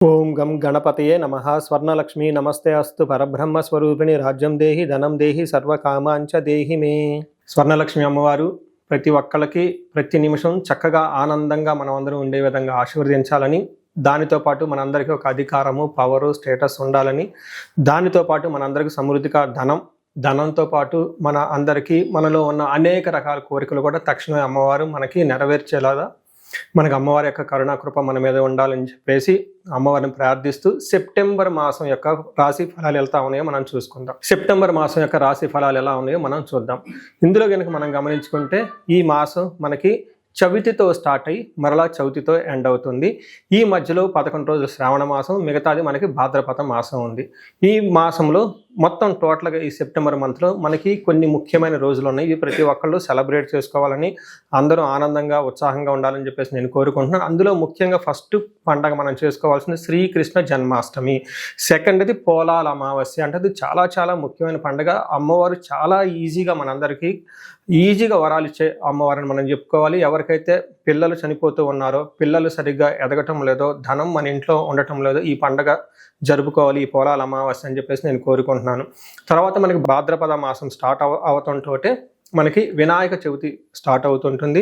ఓం గం గణపతయే నమః. స్వర్ణలక్ష్మి నమస్తే అస్తు. పరబ్రహ్మస్వరూపిణి రాజ్యం దేహి ధనం దేహి సర్వకామాంచ దేహి మే. స్వర్ణలక్ష్మి అమ్మవారు ప్రతి ఒక్కళ్ళకి ప్రతి నిమిషం చక్కగా ఆనందంగా మనం అందరం ఉండే విధంగా ఆశీర్వదించాలని, దానితో పాటు మనందరికీ ఒక అధికారము, పవరు, స్టేటస్ ఉండాలని, దానితో పాటు మనందరికీ సమృద్ధిగా ధనంతో పాటు మన అందరికీ మనలో ఉన్న అనేక రకాల కోరికలు కూడా తక్షణమే అమ్మవారు మనకి నెరవేర్చేలాగా మనకు అమ్మవారి యొక్క కరుణాకృప మన మీద ఉండాలని చెప్పేసి అమ్మవారిని ప్రార్థిస్తూ సెప్టెంబర్ మాసం యొక్క రాశి ఫలాలు ఎలా ఉన్నాయో మనం చూసుకుందాం. సెప్టెంబర్ మాసం యొక్క రాశి ఫలాలు ఎలా ఉన్నాయో మనం చూద్దాం. ఇందులో కనుక మనం గమనించుకుంటే ఈ మాసం మనకి చవితితో స్టార్ట్ అయ్యి మరలా చవితితో ఎండ్ అవుతుంది. ఈ మధ్యలో 11 రోజులు శ్రావణ మాసం, మిగతాది మనకి భాద్రపద మాసం ఉంది. ఈ మాసంలో మొత్తం టోటల్గా ఈ సెప్టెంబర్ మంత్లో మనకి కొన్ని ముఖ్యమైన రోజులు ఉన్నాయి. ఇవి ప్రతి ఒక్కళ్ళు సెలబ్రేట్ చేసుకోవాలని, అందరూ ఆనందంగా ఉత్సాహంగా ఉండాలని చెప్పేసి నేను కోరుకుంటున్నాను. అందులో ముఖ్యంగా ఫస్ట్ పండగ మనం చేసుకోవాల్సింది శ్రీకృష్ణ జన్మాష్టమి. సెకండ్ది పోలాల అమావాస్య. అంటే అది చాలా చాలా ముఖ్యమైన పండుగ. అమ్మవారు చాలా ఈజీగా మనందరికీ ఈజీగా వరాలు ఇచ్చే అమ్మవారిని మనం చెప్పుకోవాలి. ఎవరికైతే పిల్లలు చనిపోతూ ఉన్నారో, పిల్లలు సరిగ్గా ఎదగటం లేదో, ధనం మన ఇంట్లో ఉండటం లేదో, ఈ పండగ జరుపుకోవాలి, ఈ పోలాల అమావాస్య అని చెప్పేసి నేను కోరుకుంటున్నాను. తర్వాత మనకి భాద్రపద మాసం స్టార్ట్ అవటంతో మనకి వినాయక చవితి స్టార్ట్ అవుతుంటుంది.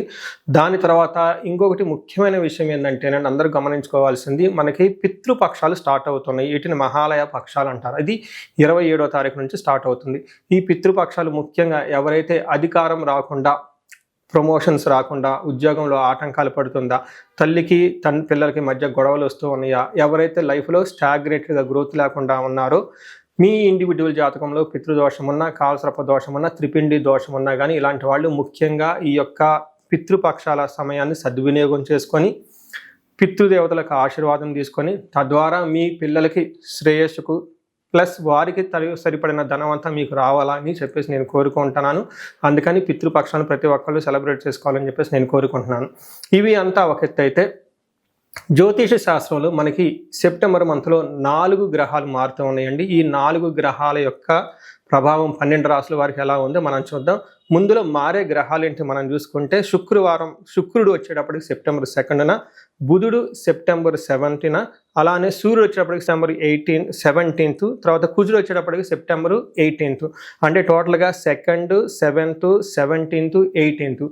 దాని తర్వాత ఇంకొకటి ముఖ్యమైన విషయం ఏంటంటే అందరూ గమనించుకోవాల్సింది, మనకి పితృపక్షాలు స్టార్ట్ అవుతున్నాయి. వీటిని మహాలయ పక్షాలు అంటారు. అది 27వ తారీఖు నుంచి స్టార్ట్ అవుతుంది. ఈ పితృపక్షాలు ముఖ్యంగా ఎవరైతే అధికారం రాకుండా, ప్రమోషన్స్ రాకుండా, ఉద్యోగంలో ఆటంకాలు పడుతుందా, తల్లికి పిల్లలకి మధ్య గొడవలు వస్తూ ఉన్నాయా, ఎవరైతే లైఫ్లో స్టాగ్నేటెడ్గా గ్రోత్ లేకుండా ఉన్నారో, మీ ఇండివిజువల్ జాతకంలో పితృదోషం ఉన్నా, కాలసర్ప దోషం ఉన్నా, త్రిపిండి దోషం ఉన్నా కానీ ఇలాంటి వాళ్ళు ముఖ్యంగా ఈ యొక్క పితృపక్షాల సమయాన్ని సద్వినియోగం చేసుకొని పితృదేవతలకు ఆశీర్వాదం తీసుకొని తద్వారా మీ పిల్లలకి శ్రేయస్సుకు ప్లస్ వారికి సరిపడిన ధనం అంతా మీకు రావాలని చెప్పేసి నేను కోరుకుంటున్నాను. అందుకని పితృపక్షాలను ప్రతి ఒక్కళ్ళు సెలబ్రేట్ చేసుకోవాలని చెప్పేసి నేను కోరుకుంటున్నాను. ఇవి అంతా ఒక ఎత్తు అయితే, జ్యోతిష శాస్త్రంలో మనకి సెప్టెంబర్ మంత్లో 4 గ్రహాలు మారుతూ ఉన్నాయండి. ఈ 4 గ్రహాల యొక్క ప్రభావం 12 రాసుల వారికి ఎలా ఉందో మనం చూద్దాం. ముందులో మారే గ్రహాలు ఏంటి మనం చూసుకుంటే, శుక్రుడు వచ్చేటప్పటికి సెప్టెంబర్ 2న, బుధుడు సెప్టెంబర్ 7న, అలానే సూర్యుడు వచ్చేటప్పటికి సెప్టెంబర్ 17th, తర్వాత కుజుడు వచ్చేటప్పటికి సెప్టెంబర్ 18th. అంటే టోటల్గా 2nd, 7th, 17th, 18th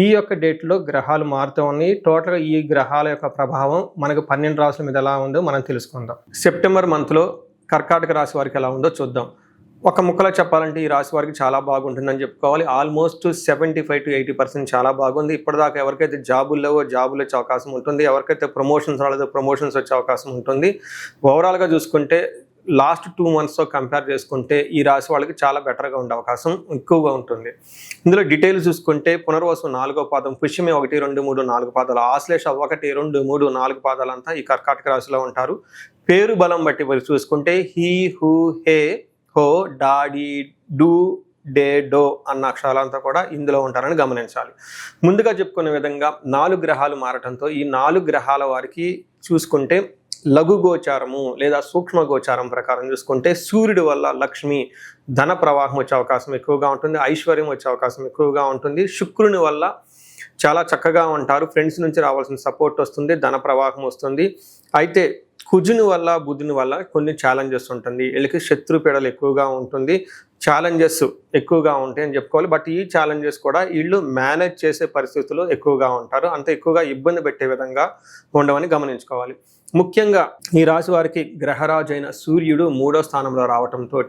ఈ యొక్క డేట్లో గ్రహాలు మారుతూ ఉన్నాయి. టోటల్గా ఈ గ్రహాల యొక్క ప్రభావం మనకు 12 రాసుల మీద ఎలా ఉందో మనం తెలుసుకుందాం. సెప్టెంబర్ మంత్లో కర్కాటక రాశి వారికి ఎలా ఉందో చూద్దాం. ఒక ముక్కలో చెప్పాలంటే ఈ రాశి వారికి చాలా బాగుంటుందని చెప్పుకోవాలి. ఆల్మోస్ట్ 75 to 80% చాలా బాగుంది. ఇప్పటిదాకా ఎవరికైతే జాబులు లేవో జాబులు వచ్చే అవకాశం ఉంటుంది, ఎవరికైతే ప్రమోషన్స్ రాలేదో ప్రమోషన్స్ వచ్చే అవకాశం ఉంటుంది. ఓవరాల్గా చూసుకుంటే లాస్ట్ 2 monthsతో కంపేర్ చేసుకుంటే ఈ రాశి వాళ్ళకి చాలా బెటర్గా ఉండే అవకాశం ఎక్కువగా ఉంటుంది. ఇందులో డీటెయిల్స్ చూసుకుంటే పునర్వసు 4వ పాదం, పుష్యమి 1, 2, 3, 4 పాదాలు, ఆశ్లేష 1, 2, 3, 4 పాదాలంతా ఈ కర్కాటక రాశిలో ఉంటారు. పేరు బలం బట్టి మరి చూసుకుంటే హీ, హూ, హే, హో, డాడీ, డూ, డే, డో అన్న అక్షరాలంతా కూడా ఇందులో ఉంటారని గమనించాలి. ముందుగా చెప్పుకునే విధంగా 4 గ్రహాలు మారటంతో ఈ 4 గ్రహాల వారికి చూసుకుంటే లఘు గోచారము లేదా సూక్ష్మ గోచారం ప్రకారం చూసుకుంటే సూర్యుడి వల్ల లక్ష్మి, ధన ప్రవాహం వచ్చే అవకాశం ఎక్కువగా ఉంటుంది, ఐశ్వర్యం వచ్చే అవకాశం ఎక్కువగా ఉంటుంది. శుక్రుని వల్ల చాలా చక్కగా ఉంటారు, ఫ్రెండ్స్ నుంచి రావాల్సిన సపోర్ట్ వస్తుంది, ధన ప్రవాహం వస్తుంది. అయితే కుజుని వల్ల, బుధుని వల్ల కొన్ని ఛాలెంజెస్ ఉంటుంది. వీళ్ళకి శత్రుపీడలు ఎక్కువగా ఉంటుంది, ఛాలెంజెస్ ఎక్కువగా ఉంటాయి అని చెప్పుకోవాలి. బట్ ఈ ఛాలెంజెస్ కూడా వీళ్ళు మేనేజ్ చేసే పరిస్థితుల్లో ఎక్కువగా ఉంటారు, అంత ఎక్కువగా ఇబ్బంది పెట్టే విధంగా ఉండవని గమనించుకోవాలి. ముఖ్యంగా ఈ రాశి వారికి గ్రహరాజు అయిన సూర్యుడు 3వ స్థానంలో రావడంతో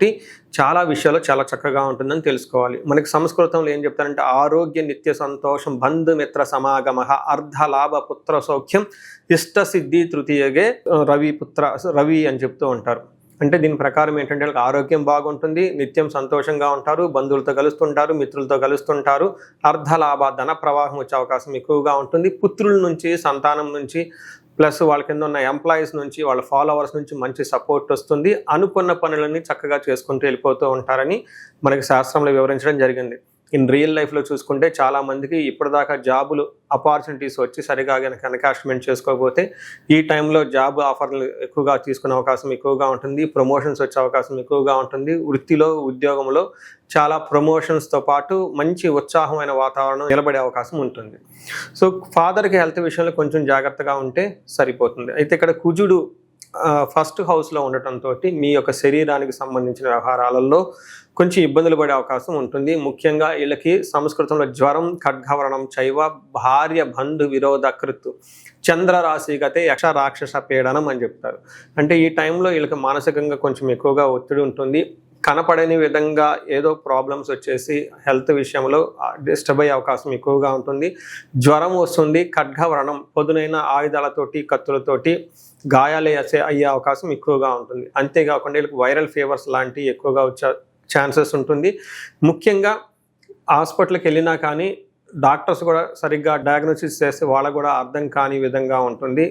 చాలా విషయాలు చాలా చక్కగా ఉంటుందని తెలుసుకోవాలి. మనకి సంస్కృతంలో ఏం చెప్తారంటే ఆరోగ్య నిత్య సంతోషం, బంధుమిత్ర సమాగమ, అర్ధలాభ పుత్ర సౌఖ్యం, ఇష్టసిద్ధి తృతీయగే రవి అని చెప్తూ ఉంటారు. అంటే దీని ప్రకారం ఏంటంటే వాళ్ళకి ఆరోగ్యం బాగుంటుంది, నిత్యం సంతోషంగా ఉంటారు, బంధువులతో కలుస్తుంటారు, మిత్రులతో కలుస్తుంటారు, అర్ధలాభ ధన ప్రవాహం వచ్చే అవకాశం ఎక్కువగా ఉంటుంది. పుత్రుల నుంచి, సంతానం నుంచి, ప్లస్ వాళ్ళ కింద ఉన్న ఎంప్లాయీస్ నుంచి, వాళ్ళ ఫాలోవర్స్ నుంచి మంచి సపోర్ట్ వస్తుంది. అనుకున్న పనులన్నీ చక్కగా చేసుకుంటూ వెళ్ళిపోతూ ఉంటారని మనకి శాస్త్రంలో వివరించడం జరిగింది. ఇన్ రియల్ లైఫ్లో చూసుకుంటే చాలామందికి ఇప్పటిదాకా జాబులు ఆపర్చునిటీస్ వచ్చి సరిగా కనుక ఎన్కాష్మెంట్ చేసుకోకపోతే ఈ టైంలో జాబ్ ఆఫర్లు ఎక్కువగా తీసుకునే అవకాశం ఎక్కువగా ఉంటుంది, ప్రమోషన్స్ వచ్చే అవకాశం ఎక్కువగా ఉంటుంది. వృత్తిలో, ఉద్యోగంలో చాలా ప్రమోషన్స్తో పాటు మంచి ఉత్సాహమైన వాతావరణం నిలబడే అవకాశం ఉంటుంది. సో ఫాదర్కి హెల్త్ విషయంలో కొంచెం జాగ్రత్తగా ఉంటే సరిపోతుంది. అయితే ఇక్కడ కుజుడు ఫస్ట్ హౌస్లో ఉండటంతో మీ యొక్క శరీరానికి సంబంధించిన వ్యవహారాలలో కొంచెం ఇబ్బందులు పడే అవకాశం ఉంటుంది. ముఖ్యంగా వీళ్ళకి సంస్కృతంలో జ్వరం, ఖడ్గవరణం చైవ, భార్య బంధు విరోధ కృత్, చంద్రరాశిగతే యక్ష రాక్షస పీడనం అని చెప్తారు. అంటే ఈ టైంలో వీళ్ళకి మానసికంగా కొంచెం ఎక్కువగా ఒత్తిడి ఉంటుంది. కనపడని విధంగా ఏదో ప్రాబ్లమ్స్ వచ్చేసి హెల్త్ విషయంలో డిస్టర్బ్ అయ్యే అవకాశం ఎక్కువగా ఉంటుంది. జ్వరం వస్తుంది, ఖడ్గవరణం పదునైన ఆయుధాలతోటి కత్తులతోటి గాయాలు అయ్యే అవకాశం ఎక్కువగా ఉంటుంది. అంతేకాకుండా వీళ్ళకి వైరల్ ఫీవర్స్ లాంటివి ఎక్కువగా వచ్చే ఛాన్సెస్ ఉంటుంది. ముఖ్యంగా హాస్పిటల్కి వెళ్ళినా కానీ డాక్టర్స్ కూడా సరిగ్గా డయాగ్నోసిస్ చేస్తే వాళ్ళకు కూడా అర్థం కాని విధంగా ఉంటుంది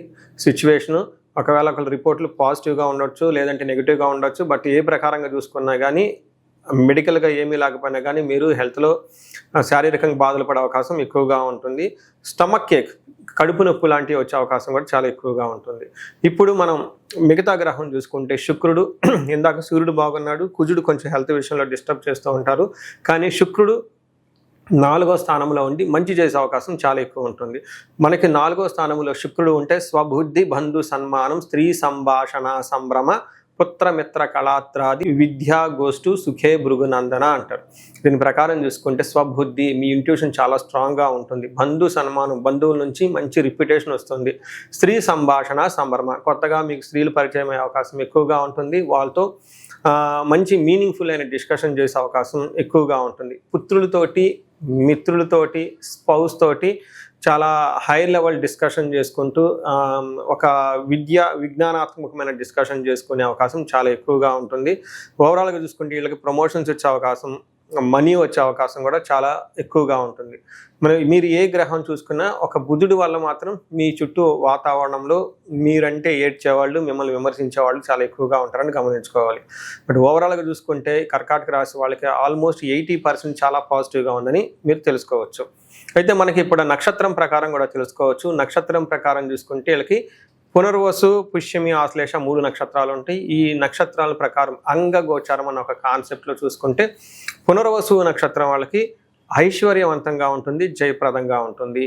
సిచ్యువేషను. ఒకవేళ ఒకళ్ళ రిపోర్ట్లు పాజిటివ్గా ఉండొచ్చు, లేదంటే నెగిటివ్గా ఉండొచ్చు. బట్ ఏ ప్రకారంగా చూసుకున్నా కానీ మెడికల్గా ఏమీ లేకపోయినా కానీ మీరు హెల్త్లో శారీరకంగా బాధలు పడే అవకాశం ఎక్కువగా ఉంటుంది. స్టమక్ కేక్, కడుపు నొప్పి లాంటివి వచ్చే అవకాశం కూడా చాలా ఎక్కువగా ఉంటుంది. ఇప్పుడు మనం మిగతా గ్రహం చూసుకుంటే శుక్రుడు, ఇందాక సూర్యుడు బాగున్నాడు, కుజుడు కొంచెం హెల్త్ విషయంలో డిస్టర్బ్ చేస్తూ ఉంటారు. కానీ శుక్రుడు 4వ స్థానంలో ఉండి మంచి చేసే అవకాశం చాలా ఎక్కువ ఉంటుంది. మనకి 4వ స్థానంలో శుక్రుడు ఉంటే స్వబుద్ధి బంధు సన్మానం, స్త్రీ సంభాషణ సంభ్రమ, పుత్రమిత్ర కళాత్రాది విద్యా గోష్ఠు సుఖే భృగునందన అంటారు. దీని ప్రకారం చూసుకుంటే స్వబుద్ధి, మీ ఇంట్యూషన్ చాలా స్ట్రాంగ్గా ఉంటుంది. బంధు సన్మానం, బంధువుల నుంచి మంచి రిప్యుటేషన్ వస్తుంది. స్త్రీ సంభాషణ సంభ్రమ, కొత్తగా మీకు స్త్రీలు పరిచయం అయ్యే అవకాశం ఎక్కువగా ఉంటుంది. వాళ్ళతో మంచి మీనింగ్ఫుల్ అయిన డిస్కషన్ చేసే అవకాశం ఎక్కువగా ఉంటుంది. పుత్రులతోటి, మిత్రులతోటి, స్పౌస్ తోటి చాలా హై లెవెల్ డిస్కషన్ చేసుకుంటూ ఒక విజ్ఞానాత్మకమైన డిస్కషన్ చేసుకునే అవకాశం చాలా ఎక్కువగా ఉంటుంది. ఓవరాల్గా చూసుకుంటే వీళ్ళకి ప్రమోషన్స్ వచ్చే అవకాశం, మనీ వచ్చే అవకాశం కూడా చాలా ఎక్కువగా ఉంటుంది. మీరు ఏ గ్రహం చూసుకున్నా ఒక బుధుడి వల్ల మాత్రం మీ చుట్టూ వాతావరణంలో మీరంటే ఏడ్చేవాళ్ళు, మిమ్మల్ని విమర్శించేవాళ్ళు చాలా ఎక్కువగా ఉంటారని గమనించుకోవాలి. బట్ ఓవరాల్గా చూసుకుంటే కర్కాటక రాశి వాళ్ళకి ఆల్మోస్ట్ 80% చాలా పాజిటివ్గా ఉందని మీరు తెలుసుకోవచ్చు. అయితే మనకి ఇప్పుడు నక్షత్రం ప్రకారం కూడా తెలుసుకోవచ్చు. నక్షత్రం ప్రకారం చూసుకుంటే వీళ్ళకి పునర్వసు, పుష్యమి, ఆశ్లేష 3 నక్షత్రాలు ఉంటాయి. ఈ నక్షత్రాల ప్రకారం అంగగోచారం అన్న ఒక కాన్సెప్ట్లో చూసుకుంటే పునర్వసు నక్షత్రం వాళ్ళకి ఐశ్వర్యవంతంగా ఉంటుంది, జయప్రదంగా ఉంటుంది,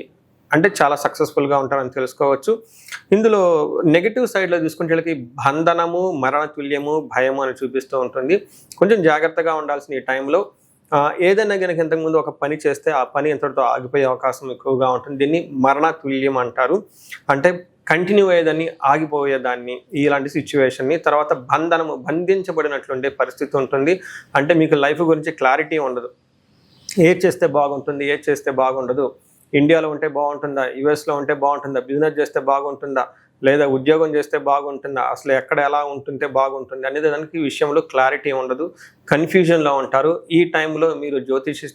అంటే చాలా సక్సెస్ఫుల్గా ఉంటారని తెలుసుకోవచ్చు. ఇందులో నెగిటివ్ సైడ్లో చూసుకుంటే వీళ్ళకి బంధనము, మరణతుల్యము, భయము అని చూపిస్తూ ఉంటుంది. కొంచెం జాగ్రత్తగా ఉండాల్సిన ఈ టైంలో ఏదైనా కనుక ఇంతకుముందు ఒక పని చేస్తే ఆ పని ఎంతటితో ఆగిపోయే అవకాశం ఎక్కువగా ఉంటుంది. దీన్ని మరణతుల్యం అంటారు. అంటే కంటిన్యూ అయ్యేదాన్ని, ఆగిపోయేదాన్ని, ఇలాంటి సిచ్యువేషన్ని. తర్వాత బంధనము, బంధించబడినట్లుండే పరిస్థితి ఉంటుంది. అంటే మీకు లైఫ్ గురించి క్లారిటీ ఉండదు. ఏది చేస్తే బాగుంటుంది, ఏది చేస్తే బాగుండదు, ఇండియాలో ఉంటే బాగుంటుందా, యుఎస్లో ఉంటే బాగుంటుందా, బిజినెస్ చేస్తే బాగుంటుందా, లేదా ఉద్యోగం చేస్తే బాగుంటుందా, అసలు ఎక్కడ ఎలా ఉంటుంటే బాగుంటుంది అనేది దానికి విషయంలో క్లారిటీ ఉండదు, కన్ఫ్యూజన్లో ఉంటారు. ఈ టైంలో మీరు జ్యోతిష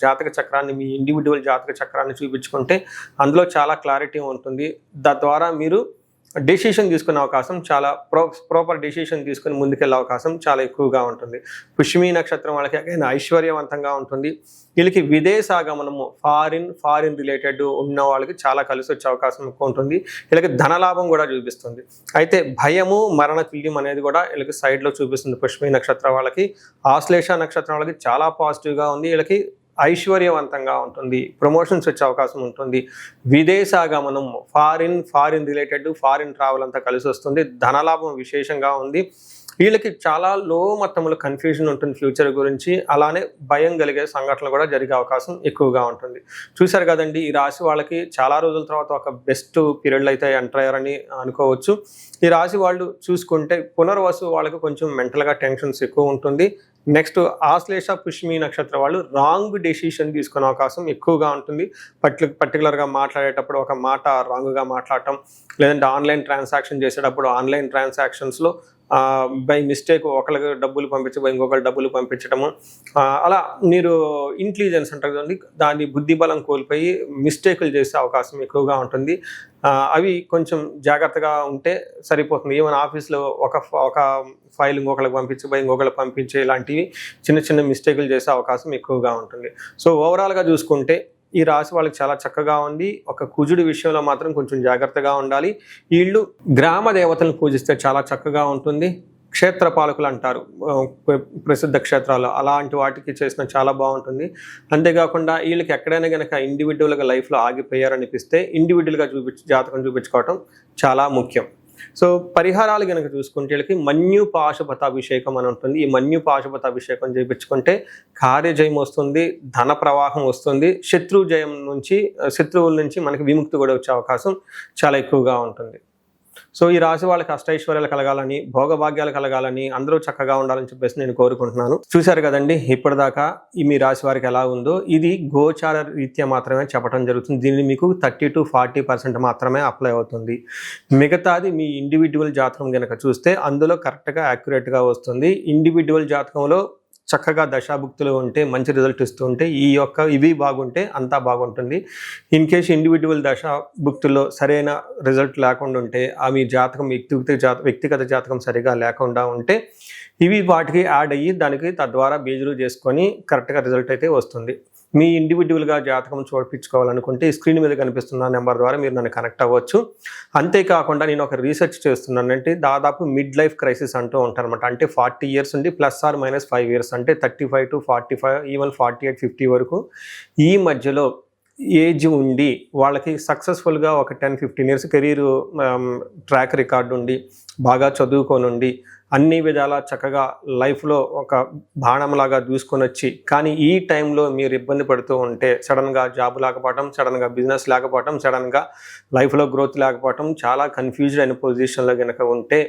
జాతక చక్రాన్ని, మీ ఇండివిజువల్ జాతక చక్రాన్ని చూపించుకుంటే అందులో చాలా క్లారిటీ ఉంటుంది. తద్వారా మీరు డెసిషన్ తీసుకునే అవకాశం, చాలా ప్రాపర్ డెసిషన్ తీసుకుని ముందుకెళ్ళే అవకాశం చాలా ఎక్కువగా ఉంటుంది. పుష్యమి నక్షత్రం వాళ్ళకి ఐశ్వర్యవంతంగా ఉంటుంది. వీళ్ళకి విదేశాగమనము, ఫారిన్ రిలేటెడ్ ఉన్న వాళ్ళకి చాలా కలిసి వచ్చే అవకాశం ఎక్కువ ఉంటుంది. వీళ్ళకి ధనలాభం కూడా చూపిస్తుంది. అయితే భయము, మరణతుల్యం అనేది కూడా వీళ్ళకి సైడ్లో చూపిస్తుంది పుష్యమి నక్షత్రం వాళ్ళకి. ఆశ్లేష నక్షత్రం వాళ్ళకి చాలా పాజిటివ్గా ఉంది. వీళ్ళకి ఐశ్వర్యవంతంగా ఉంటుంది, ప్రమోషన్స్ వచ్చే అవకాశం ఉంటుంది, విదేశాగమనం, ఫారిన్ రిలేటెడ్, ఫారిన్ ట్రావెల్ అంతా కలిసి వస్తుంది, ధనలాభం విశేషంగా ఉంది. వీళ్ళకి చాలా లో మొత్తంలో కన్ఫ్యూజన్ ఉంటుంది ఫ్యూచర్ గురించి, అలానే భయం కలిగే సంఘటనలు కూడా జరిగే అవకాశం ఎక్కువగా ఉంటుంది. చూశారు కదండి, ఈ రాశి వాళ్ళకి చాలా రోజుల తర్వాత ఒక బెస్ట్ పీరియడ్లు అయితే ఎంటర్ అయ్యారని అనుకోవచ్చు. ఈ రాశి వాళ్ళు చూసుకుంటే పునర్వసు వాళ్ళకి కొంచెం మెంటల్గా టెన్షన్స్ ఎక్కువ ఉంటుంది. నెక్స్ట్ ఆశ్లేష, పుష్యమి నక్షత్రం వాళ్ళు రాంగ్ డెసిషన్ తీసుకునే అవకాశం ఎక్కువగా ఉంటుంది. పర్టికులర్గా మాట్లాడేటప్పుడు ఒక మాట రాంగ్గా మాట్లాడటం, లేదంటే ఆన్లైన్ ట్రాన్సాక్షన్ చేసేటప్పుడు ఆన్లైన్ ట్రాన్సాక్షన్స్లో బై మిస్టేక్ ఒకరికి డబ్బులు పంపించబోయి ఇంకొకరు డబ్బులు పంపించడము, అలా మీరు ఇంటెలిజెన్స్ అంటారు కదండి, దాని బుద్ధి బలం కోల్పోయి మిస్టేకులు చేసే అవకాశం ఎక్కువగా ఉంటుంది. అవి కొంచెం జాగ్రత్తగా ఉంటే సరిపోతుంది. ఈవెన్ ఆఫీస్లో ఒక ఫైల్ ఇంకొకరికి పంపించబోయి ఇంకొకరికి పంపించే ఇలాంటివి చిన్న చిన్న మిస్టేకులు చేసే అవకాశం ఎక్కువగా ఉంటుంది. సో ఓవరాల్గా చూసుకుంటే ఈ రాశి వాళ్ళకి చాలా చక్కగా ఉంది. ఒక కుజుడి విషయంలో మాత్రం కొంచెం జాగ్రత్తగా ఉండాలి. వీళ్ళు గ్రామ దేవతలను పూజిస్తే చాలా చక్కగా ఉంటుంది. క్షేత్ర పాలకులు అంటారు ప్రసిద్ధ క్షేత్రాలు, అలాంటి వాటికి చేసిన చాలా బాగుంటుంది. అంతేకాకుండా వీళ్ళకి ఎక్కడైనా కనుక ఇండివిజువల్గా లైఫ్లో ఆగిపోయారనిపిస్తే ఇండివిజువల్గా జాతకం చూపించుకోవటం చాలా ముఖ్యం. సో పరిహారాలు గనక చూసుకుంటే వీళ్ళకి మన్యు పాశుపతాభిషేకం అని ఉంటుంది. ఈ మన్యు పాశుపతాభిషేకం చేయించుకుంటే కార్యజయం వస్తుంది, ధన ప్రవాహం వస్తుంది, శత్రువుల నుంచి మనకి విముక్తి కూడా వచ్చే అవకాశం చాలా ఎక్కువగా ఉంటుంది. సో ఈ రాశి వాళ్ళకి అష్టైశ్వర్యాలు కలగాలని, భోగభాగ్యాలు కలగాలని, అందరూ చక్కగా ఉండాలని చెప్పేసి నేను కోరుకుంటున్నాను. చూశారు కదండి ఇప్పటిదాకా ఈ మీ రాశి వారికి ఎలా ఉందో. ఇది గోచార రీత్యా మాత్రమే చెప్పడం జరుగుతుంది. దీన్ని మీకు 30 to 40% మాత్రమే అప్లై అవుతుంది. మిగతాది మీ ఇండివిజువల్ జాతకం కనుక చూస్తే అందులో కరెక్ట్గా యాక్యురేట్గా వస్తుంది. ఇండివిజువల్ జాతకంలో చక్కగా దశాభుక్తులు ఉంటే మంచి రిజల్ట్ ఇస్తూ ఉంటే ఇవి బాగుంటే అంతా బాగుంటుంది. ఇన్ కేస్ ఇండివిజువల్ దశాభుక్తుల్లో సరైన రిజల్ట్ లేకుండా ఉంటే మీ జాతకం వ్యక్తిగత జాతకం సరిగా లేకుండా ఉంటే ఇవి వాటికి యాడ్ అయ్యి దానికి తద్వారా బేజులు చేసుకొని కరెక్ట్గా రిజల్ట్ అయితే వస్తుంది. మీ ఇండివిజువల్గా జాతకం చూపించుకోవాలనుకుంటే ఈ స్క్రీన్ మీద కనిపిస్తున్న నెంబర్ ద్వారా మీరు నన్ను కనెక్ట్ అవ్వచ్చు. అంతేకాకుండా నేను ఒక రీసెర్చ్ చేస్తున్నాను. అంటే దాదాపు మిడ్ లైఫ్ క్రైసిస్ అంటూ ఉంటారనమాట. అంటే 40 years ఉండి +or- 5 years, అంటే 35 to 45, ఈవెన్ 48, 50 వరకు ఈ మధ్యలో ఏజ్ ఉండి వాళ్ళకి సక్సెస్ఫుల్గా ఒక 10-15 years కెరీర్ ట్రాక్ రికార్డు ఉండి బాగా చదువుకొని ఉండి అన్ని విధాలా చక్కగా లైఫ్లో ఒక బాణంలాగా దూసుకొని వచ్చి కానీ ఈ టైంలో మీరు ఇబ్బంది పడుతూ ఉంటే సడన్గా జాబ్ లేకపోవటం, సడన్గా బిజినెస్ లేకపోవటం, సడన్గా లైఫ్లో గ్రోత్ లేకపోవటం, చాలా కన్ఫ్యూజ్డ్ అయిన పొజిషన్లో కనుక ఉంటే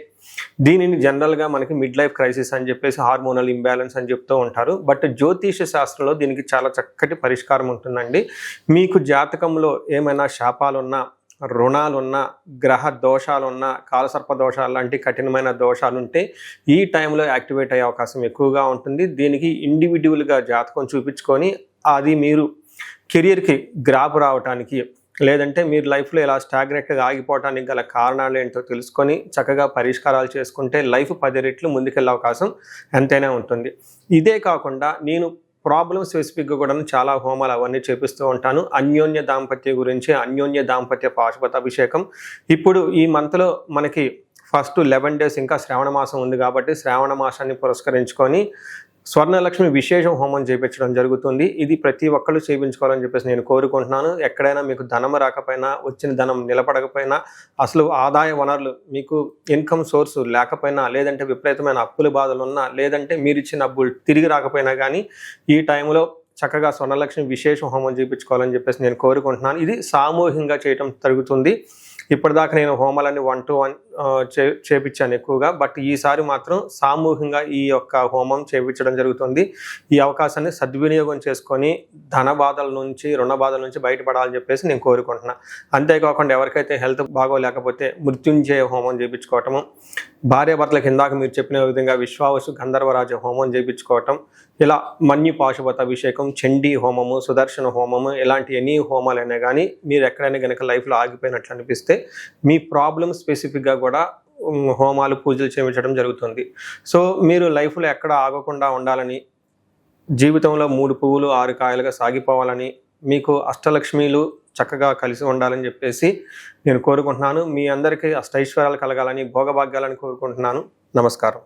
దీనిని జనరల్గా మనకి మిడ్ లైఫ్ క్రైసిస్ అని చెప్పేసి హార్మోనల్ ఇంబ్యాలెన్స్ అని చెప్తూ ఉంటారు. బట్ జ్యోతిష శాస్త్రంలో దీనికి చాలా చక్కటి పరిష్కారం ఉంటుందండి. మీకు జాతకంలో ఏమైనా శాపాలున్నా, రుణాలున్నా, గ్రహ దోషాలున్నా, కాలసర్ప దోషాలు లాంటి కఠినమైన దోషాలుంటే ఈ టైంలో యాక్టివేట్ అయ్యే అవకాశం ఎక్కువగా ఉంటుంది. దీనికి ఇండివిజువల్గా జాతకం చూపించుకొని అది మీరు కెరియర్కి గ్రాప్ రావడానికి, లేదంటే మీరు లైఫ్లో ఇలా స్టాగ్నెట్గా ఆగిపోవడానికి గల కారణాలు ఏంటో తెలుసుకొని చక్కగా పరిష్కారాలు చేసుకుంటే లైఫ్ 10 రెట్లు ముందుకెళ్ళే అవకాశం ఎంతైనా ఉంటుంది. ఇదే కాకుండా నేను ప్రాబ్లమ్ స్పెసిఫిక్గా కూడా చాలా హోమాలు అవన్నీ చేపిస్తూ ఉంటాను. అన్యోన్య దాంపత్య గురించి, అన్యోన్య దాంపత్య పాశుపతాభిషేకం ఇప్పుడు ఈ మంత్లో మనకి ఫస్ట్ 11 days ఇంకా శ్రావణ మాసం ఉంది కాబట్టి శ్రావణ మాసాన్ని పురస్కరించుకొని స్వర్ణలక్ష్మి విశేషం హోమం చేయించడం జరుగుతుంది. ఇది ప్రతి ఒక్కళ్ళు చేయించుకోవాలని చెప్పేసి నేను కోరుకుంటున్నాను. ఎక్కడైనా మీకు ధనం రాకపోయినా, వచ్చిన ధనం నిలబడకపోయినా, అసలు ఆదాయ వనరులు మీకు ఇన్కమ్ సోర్సు లేకపోయినా, లేదంటే విపరీతమైన అప్పుల బాధలు ఉన్నా, లేదంటే మీరు ఇచ్చిన అప్పులు తిరిగి రాకపోయినా కానీ ఈ టైంలో చక్కగా స్వర్ణలక్ష్మి విశేషం హోమం చేయించుకోవాలని చెప్పేసి నేను కోరుకుంటున్నాను. ఇది సామూహికంగా చేయటం జరుగుతుంది. ఇప్పటిదాకా నేను హోమాలన్నీ 1-to-1 చేపించాను ఎక్కువగా. బట్ ఈసారి మాత్రం సామూహికంగా ఈ యొక్క హోమం చేయించడం జరుగుతుంది. ఈ అవకాశాన్ని సద్వినియోగం చేసుకొని ధన బాధల నుంచి, రుణ బాధల నుంచి బయటపడాలని చెప్పేసి నేను కోరుకుంటున్నాను. అంతేకాకుండా ఎవరికైతే హెల్త్ బాగోలేకపోతే మృత్యుంజయ హోమం చేయించుకోవటము, భార్యాభర్తలకు ఇందాక మీరు చెప్పిన విధంగా విశ్వావసు గంధర్వరాజ హోమం చేయించుకోవటం, ఇలా మన్యు పాశుపత అభిషేకం, చండీ హోమము, సుదర్శన హోమము, ఇలాంటి ఎన్ని హోమాలైనా కానీ మీరు ఎక్కడైనా కనుక లైఫ్లో ఆగిపోయినట్లు అనిపిస్తే మీ ప్రాబ్లమ్ స్పెసిఫిక్గా కూడా హోమాలు, పూజలు చేయించడం జరుగుతుంది. సో మీరు లైఫ్లో ఎక్కడ ఆగకుండా ఉండాలని, జీవితంలో 3 పువ్వులు 6 కాయలుగా సాగిపోవాలని, మీకు అష్టలక్ష్మీలు చక్కగా కలిసి ఉండాలని చెప్పేసి నేను కోరుకుంటున్నాను. మీ అందరికీ అష్టైశ్వర్యాలు కలగాలని, భోగభాగ్యాలని కోరుకుంటున్నాను. నమస్కారం.